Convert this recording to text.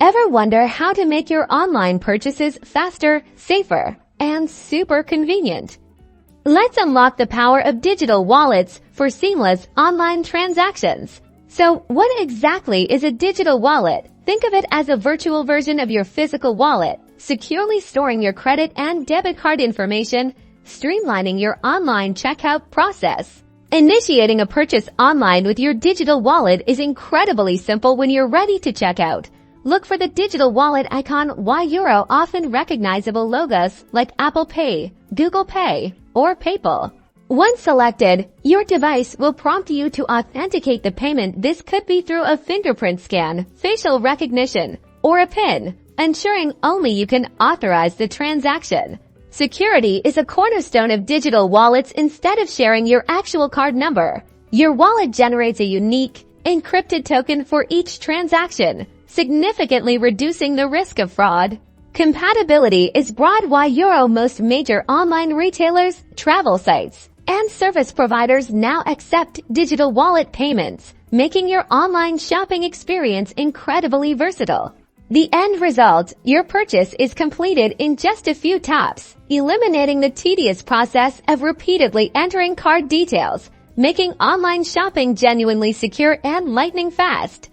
Ever wonder how to make your online purchases faster, safer, and super convenient? Let's unlock the power of digital wallets for seamless online transactions. So, what exactly is a digital wallet? Think of it as a virtual version of your physical wallet, securely storing your credit and debit card information, streamlining your online checkout process. Initiating a purchase online with your digital wallet is incredibly simple when you're ready to check out. Look for the digital wallet icon €, often recognizable logos like Apple Pay, Google Pay, or PayPal. Once selected, your device will prompt you to authenticate the payment. This could be through a fingerprint scan, facial recognition, or a PIN, ensuring only you can authorize the transaction. Security is a cornerstone of digital wallets. Instead of sharing your actual card number, your wallet generates a unique, encrypted token for each transaction, significantly reducing the risk of fraud. Compatibility is broad. Most major online retailers, travel sites, and service providers now accept digital wallet payments, making your online shopping experience incredibly versatile. The end result, your purchase is completed in just a few taps, eliminating the tedious process of repeatedly entering card details, making online shopping genuinely secure and lightning fast.